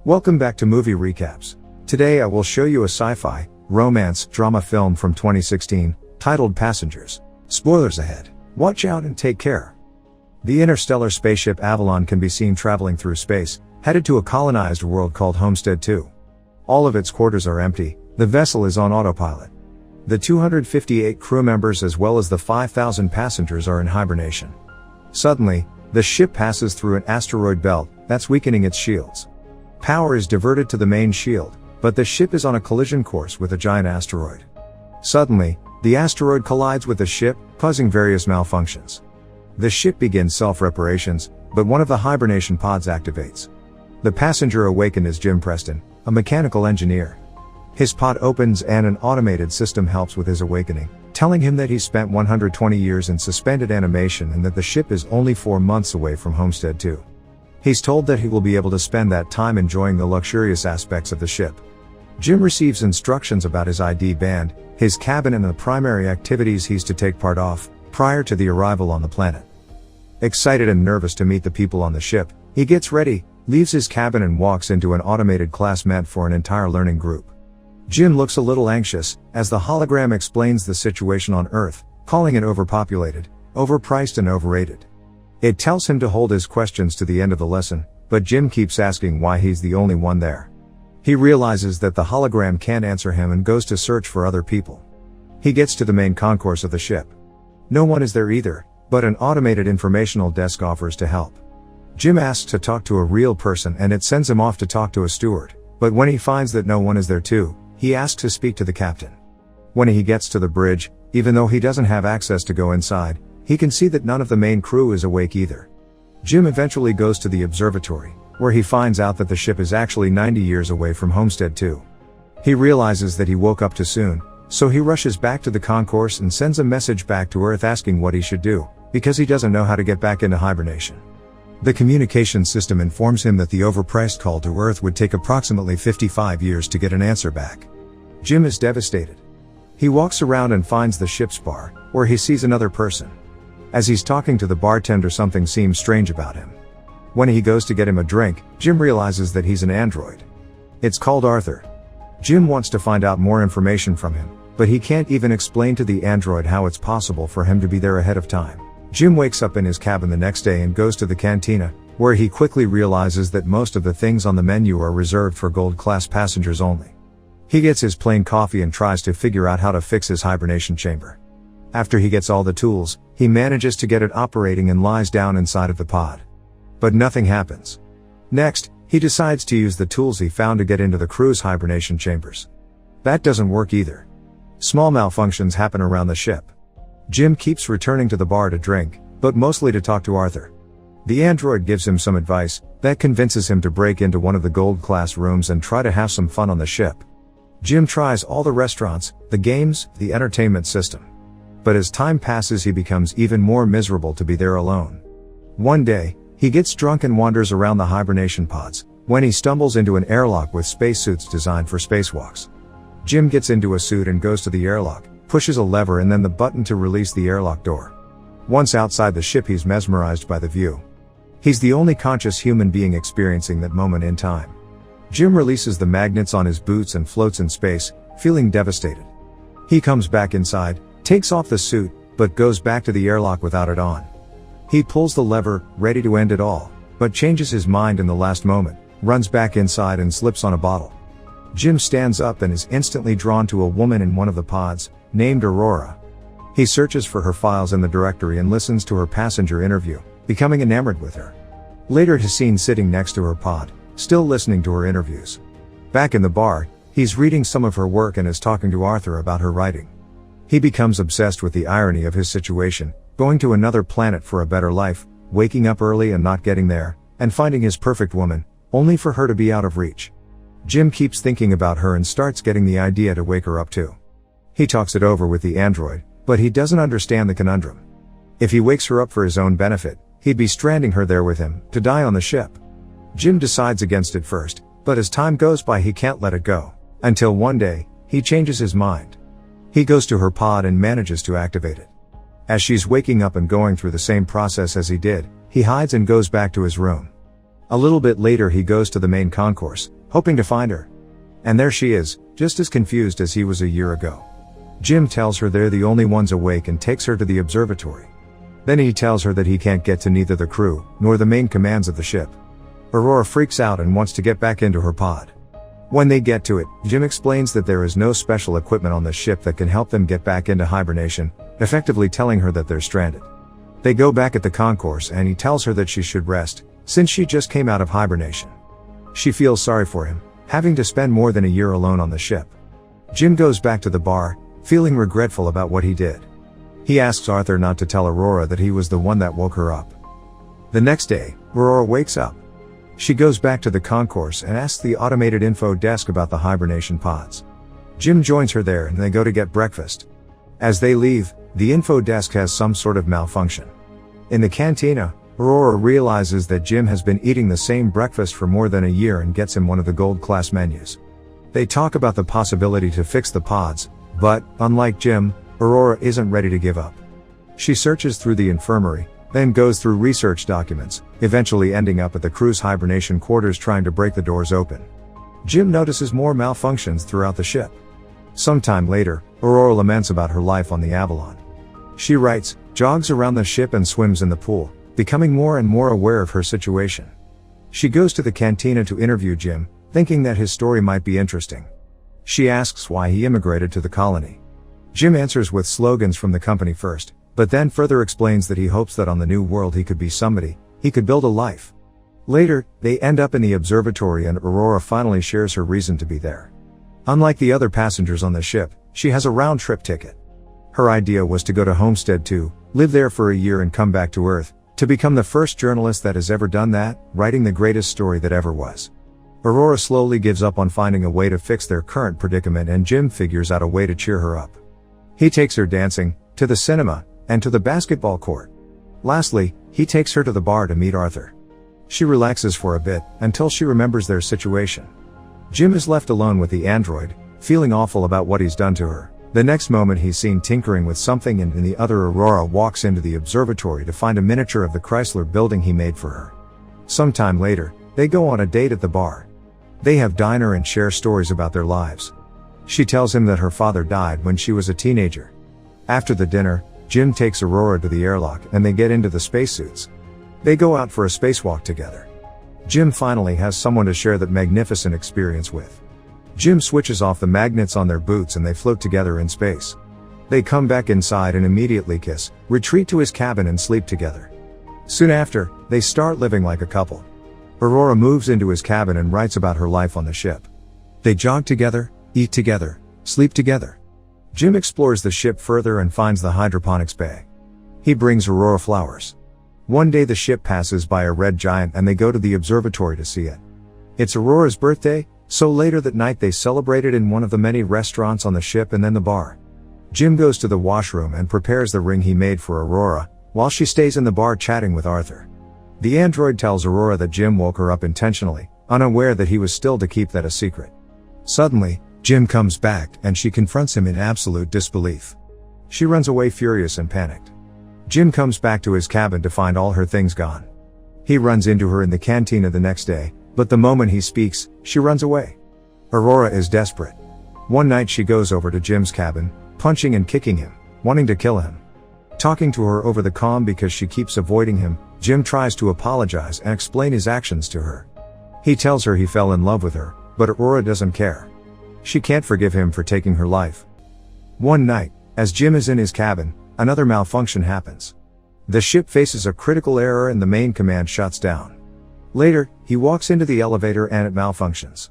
Welcome back to Movie Recaps. Today I will show you a sci-fi, romance, drama film from 2016, titled Passengers. Spoilers ahead. Watch out and take care. The interstellar spaceship Avalon can be seen traveling through space, headed to a colonized world called Homestead 2. All of its quarters are empty, the vessel is on autopilot. The 258 crew members as well as the 5,000 passengers are in hibernation. Suddenly, the ship passes through an asteroid belt that's weakening its shields. Power is diverted to the main shield, but the ship is on a collision course with a giant asteroid. Suddenly, the asteroid collides with the ship, causing various malfunctions. The ship begins self-reparations, but one of the hibernation pods activates. The passenger awakened is Jim Preston, a mechanical engineer. His pod opens and an automated system helps with his awakening, telling him that he spent 120 years in suspended animation and that the ship is only 4 months away from Homestead 2. He's told that he will be able to spend that time enjoying the luxurious aspects of the ship. Jim receives instructions about his ID band, his cabin and the primary activities he's to take part of, prior to the arrival on the planet. Excited and nervous to meet the people on the ship, he gets ready, leaves his cabin and walks into an automated class meant for an entire learning group. Jim looks a little anxious, as the hologram explains the situation on Earth, calling it overpopulated, overpriced and overrated. It tells him to hold his questions to the end of the lesson, but Jim keeps asking why he's the only one there. He realizes that the hologram can't answer him and goes to search for other people. He gets to the main concourse of the ship. No one is there either, but an automated informational desk offers to help. Jim asks to talk to a real person and it sends him off to talk to a steward, but when he finds that no one is there too, he asks to speak to the captain. When he gets to the bridge, even though he doesn't have access to go inside, he can see that none of the main crew is awake either. Jim eventually goes to the observatory, where he finds out that the ship is actually 90 years away from Homestead 2. He realizes that he woke up too soon, so he rushes back to the concourse and sends a message back to Earth asking what he should do, because he doesn't know how to get back into hibernation. The communication system informs him that the overpriced call to Earth would take approximately 55 years to get an answer back. Jim is devastated. He walks around and finds the ship's bar, where he sees another person. As he's talking to the bartender, something seems strange about him. When he goes to get him a drink, Jim realizes that he's an android. It's called Arthur. Jim wants to find out more information from him, but he can't even explain to the android how it's possible for him to be there ahead of time. Jim wakes up in his cabin the next day and goes to the cantina, where he quickly realizes that most of the things on the menu are reserved for gold-class passengers only. He gets his plain coffee and tries to figure out how to fix his hibernation chamber. After he gets all the tools, he manages to get it operating and lies down inside of the pod. But nothing happens. Next, he decides to use the tools he found to get into the crew's hibernation chambers. That doesn't work either. Small malfunctions happen around the ship. Jim keeps returning to the bar to drink, but mostly to talk to Arthur. The android gives him some advice that convinces him to break into one of the gold-class rooms and try to have some fun on the ship. Jim tries all the restaurants, the games, the entertainment system. But as time passes, he becomes even more miserable to be there alone. One day, he gets drunk and wanders around the hibernation pods, when he stumbles into an airlock with spacesuits designed for spacewalks. Jim gets into a suit and goes to the airlock, pushes a lever and then the button to release the airlock door. Once outside the ship, he's mesmerized by the view. He's the only conscious human being experiencing that moment in time. Jim releases the magnets on his boots and floats in space, feeling devastated. He comes back inside, takes off the suit, but goes back to the airlock without it on. He pulls the lever, ready to end it all, but changes his mind in the last moment, runs back inside and slips on a bottle. Jim stands up and is instantly drawn to a woman in one of the pods, named Aurora. He searches for her files in the directory and listens to her passenger interview, becoming enamored with her. Later he's seen sitting next to her pod, still listening to her interviews. Back in the bar, he's reading some of her work and is talking to Arthur about her writing. He becomes obsessed with the irony of his situation, going to another planet for a better life, waking up early and not getting there, and finding his perfect woman, only for her to be out of reach. Jim keeps thinking about her and starts getting the idea to wake her up too. He talks it over with the android, but he doesn't understand the conundrum. If he wakes her up for his own benefit, he'd be stranding her there with him, to die on the ship. Jim decides against it first, but as time goes by he can't let it go, until one day, he changes his mind. He goes to her pod and manages to activate it. As she's waking up and going through the same process as he did, he hides and goes back to his room. A little bit later he goes to the main concourse, hoping to find her. And there she is, just as confused as he was a year ago. Jim tells her they're the only ones awake and takes her to the observatory. Then he tells her that he can't get to neither the crew, nor the main commands of the ship. Aurora freaks out and wants to get back into her pod. When they get to it, Jim explains that there is no special equipment on the ship that can help them get back into hibernation, effectively telling her that they're stranded. They go back at the concourse and he tells her that she should rest, since she just came out of hibernation. She feels sorry for him, having to spend more than a year alone on the ship. Jim goes back to the bar, feeling regretful about what he did. He asks Arthur not to tell Aurora that he was the one that woke her up. The next day, Aurora wakes up. She goes back to the concourse and asks the automated info desk about the hibernation pods. Jim joins her there and they go to get breakfast. As they leave, the info desk has some sort of malfunction. In the cantina, Aurora realizes that Jim has been eating the same breakfast for more than a year and gets him one of the gold class menus. They talk about the possibility to fix the pods, but, unlike Jim, Aurora isn't ready to give up. She searches through the infirmary, then goes through research documents, eventually ending up at the crew's hibernation quarters trying to break the doors open. Jim notices more malfunctions throughout the ship. Sometime later, Aurora laments about her life on the Avalon. She writes, jogs around the ship and swims in the pool, becoming more and more aware of her situation. She goes to the cantina to interview Jim, thinking that his story might be interesting. She asks why he immigrated to the colony. Jim answers with slogans from the company first, but then further explains that he hopes that on the new world he could be somebody, he could build a life. Later, they end up in the observatory and Aurora finally shares her reason to be there. Unlike the other passengers on the ship, she has a round-trip ticket. Her idea was to go to Homestead to live there for a year and come back to Earth, to become the first journalist that has ever done that, writing the greatest story that ever was. Aurora slowly gives up on finding a way to fix their current predicament and Jim figures out a way to cheer her up. He takes her dancing, to the cinema, and to the basketball court. Lastly, he takes her to the bar to meet Arthur. She relaxes for a bit, until she remembers their situation. Jim is left alone with the android, feeling awful about what he's done to her. The next moment he's seen tinkering with something and in the other Aurora walks into the observatory to find a miniature of the Chrysler building he made for her. Sometime later, they go on a date at the bar. They have dinner and share stories about their lives. She tells him that her father died when she was a teenager. After the dinner, Jim takes Aurora to the airlock and they get into the spacesuits. They go out for a spacewalk together. Jim finally has someone to share that magnificent experience with. Jim switches off the magnets on their boots and they float together in space. They come back inside and immediately kiss, retreat to his cabin and sleep together. Soon after, they start living like a couple. Aurora moves into his cabin and writes about her life on the ship. They jog together, eat together, sleep together. Jim explores the ship further and finds the hydroponics bay. He brings Aurora flowers. One day the ship passes by a red giant and they go to the observatory to see it. It's Aurora's birthday, so later that night they celebrate it in one of the many restaurants on the ship and then the bar. Jim goes to the washroom and prepares the ring he made for Aurora, while she stays in the bar chatting with Arthur. The android tells Aurora that Jim woke her up intentionally, unaware that he was still to keep that a secret. Suddenly, Jim comes back and she confronts him in absolute disbelief. She runs away furious and panicked. Jim comes back to his cabin to find all her things gone. He runs into her in the cantina the next day, but the moment he speaks, she runs away. Aurora is desperate. One night she goes over to Jim's cabin, punching and kicking him, wanting to kill him. Talking to her over the comm because she keeps avoiding him, Jim tries to apologize and explain his actions to her. He tells her he fell in love with her, but Aurora doesn't care. She can't forgive him for taking her life. One night, as Jim is in his cabin, another malfunction happens. The ship faces a critical error and the main command shuts down. Later, he walks into the elevator and it malfunctions.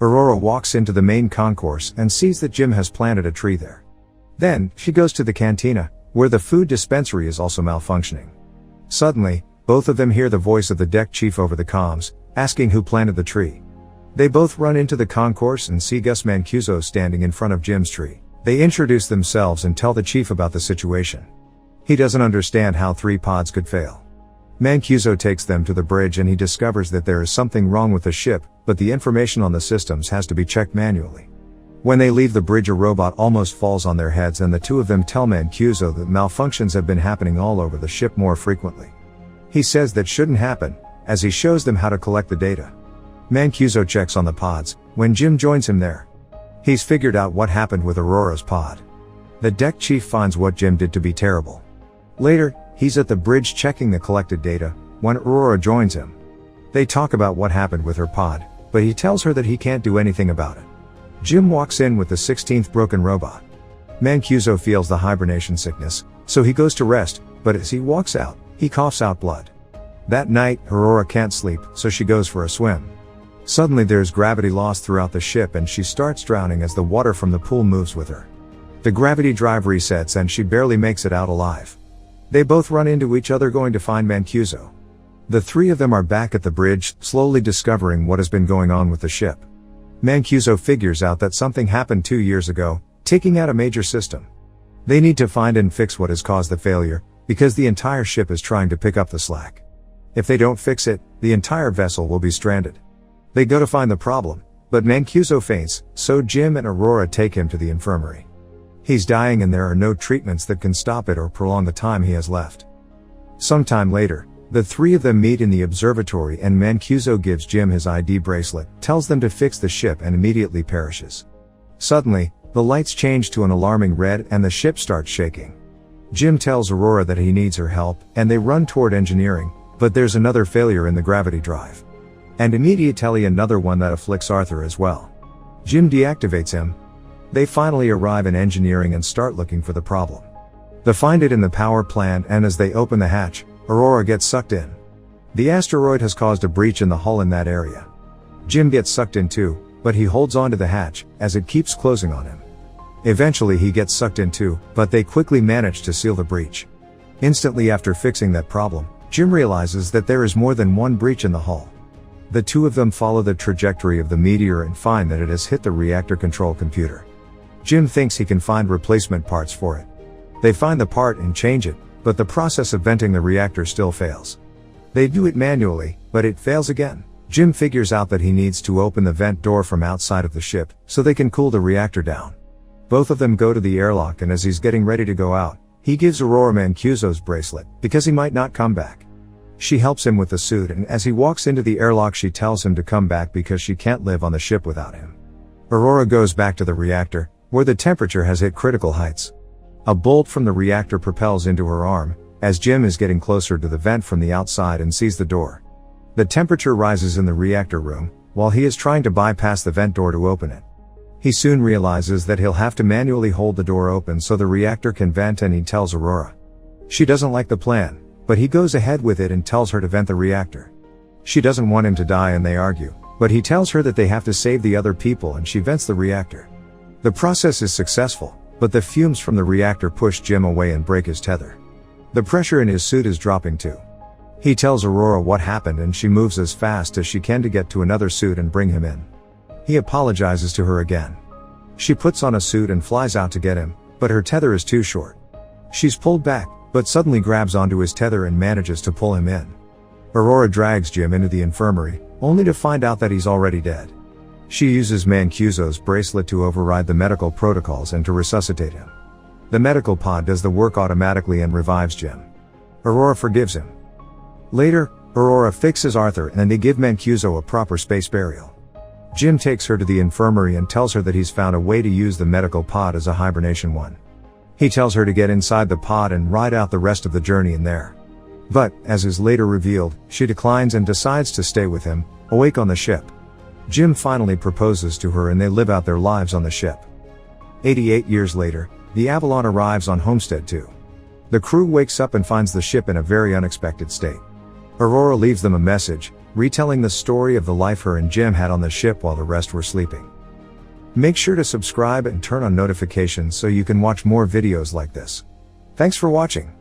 Aurora walks into the main concourse and sees that Jim has planted a tree there. Then, she goes to the cantina, where the food dispensary is also malfunctioning. Suddenly, both of them hear the voice of the deck chief over the comms, asking who planted the tree. They both run into the concourse and see Gus Mancuso standing in front of Jim's tree. They introduce themselves and tell the chief about the situation. He doesn't understand how 3 pods could fail. Mancuso takes them to the bridge and he discovers that there is something wrong with the ship, but the information on the systems has to be checked manually. When they leave the bridge, a robot almost falls on their heads and the two of them tell Mancuso that malfunctions have been happening all over the ship more frequently. He says that shouldn't happen, as he shows them how to collect the data. Mancuso checks on the pods, when Jim joins him there. He's figured out what happened with Aurora's pod. The deck chief finds what Jim did to be terrible. Later, he's at the bridge checking the collected data, when Aurora joins him. They talk about what happened with her pod, but he tells her that he can't do anything about it. Jim walks in with the 16th broken robot. Mancuso feels the hibernation sickness, so he goes to rest, but as he walks out, he coughs out blood. That night, Aurora can't sleep, so she goes for a swim. Suddenly there's gravity loss throughout the ship and she starts drowning as the water from the pool moves with her. The gravity drive resets and she barely makes it out alive. They both run into each other going to find Mancuso. The three of them are back at the bridge, slowly discovering what has been going on with the ship. Mancuso figures out that something happened 2 years ago, taking out a major system. They need to find and fix what has caused the failure, because the entire ship is trying to pick up the slack. If they don't fix it, the entire vessel will be stranded. They go to find the problem, but Mancuso faints, so Jim and Aurora take him to the infirmary. He's dying and there are no treatments that can stop it or prolong the time he has left. Sometime later, the three of them meet in the observatory and Mancuso gives Jim his ID bracelet, tells them to fix the ship and immediately perishes. Suddenly, the lights change to an alarming red and the ship starts shaking. Jim tells Aurora that he needs her help, and they run toward engineering, but there's another failure in the gravity drive. And immediately another one that afflicts Arthur as well. Jim deactivates him. They finally arrive in engineering and start looking for the problem. They find it in the power plant and as they open the hatch, Aurora gets sucked in. The asteroid has caused a breach in the hull in that area. Jim gets sucked in too, but he holds on to the hatch, as it keeps closing on him. Eventually he gets sucked in too, but they quickly manage to seal the breach. Instantly after fixing that problem, Jim realizes that there is more than one breach in the hull. The two of them follow the trajectory of the meteor and find that it has hit the reactor control computer. Jim thinks he can find replacement parts for it. They find the part and change it, but the process of venting the reactor still fails. They do it manually, but it fails again. Jim figures out that he needs to open the vent door from outside of the ship, so they can cool the reactor down. Both of them go to the airlock and as he's getting ready to go out, he gives Aurora Mancuso's bracelet, because he might not come back. She helps him with the suit and as he walks into the airlock she tells him to come back because she can't live on the ship without him. Aurora goes back to the reactor, where the temperature has hit critical heights. A bolt from the reactor propels into her arm, as Jim is getting closer to the vent from the outside and sees the door. The temperature rises in the reactor room, while he is trying to bypass the vent door to open it. He soon realizes that he'll have to manually hold the door open so the reactor can vent and he tells Aurora. She doesn't like the plan, but he goes ahead with it and tells her to vent the reactor. She doesn't want him to die and they argue, but he tells her that they have to save the other people and she vents the reactor. The process is successful, but the fumes from the reactor push Jim away and break his tether. The pressure in his suit is dropping too. He tells Aurora what happened and she moves as fast as she can to get to another suit and bring him in. He apologizes to her again. She puts on a suit and flies out to get him, but her tether is too short. She's pulled back, but suddenly grabs onto his tether and manages to pull him in. Aurora drags Jim into the infirmary, only to find out that he's already dead. She uses Mancuso's bracelet to override the medical protocols and to resuscitate him. The medical pod does the work automatically and revives Jim. Aurora forgives him. Later, Aurora fixes Arthur and they give Mancuso a proper space burial. Jim takes her to the infirmary and tells her that he's found a way to use the medical pod as a hibernation one. He tells her to get inside the pod and ride out the rest of the journey in there. But, as is later revealed, she declines and decides to stay with him, awake on the ship. Jim finally proposes to her and they live out their lives on the ship. 88 years later, the Avalon arrives on Homestead 2. The crew wakes up and finds the ship in a very unexpected state. Aurora leaves them a message, retelling the story of the life her and Jim had on the ship while the rest were sleeping. Make sure to subscribe and turn on notifications so you can watch more videos like this. Thanks for watching.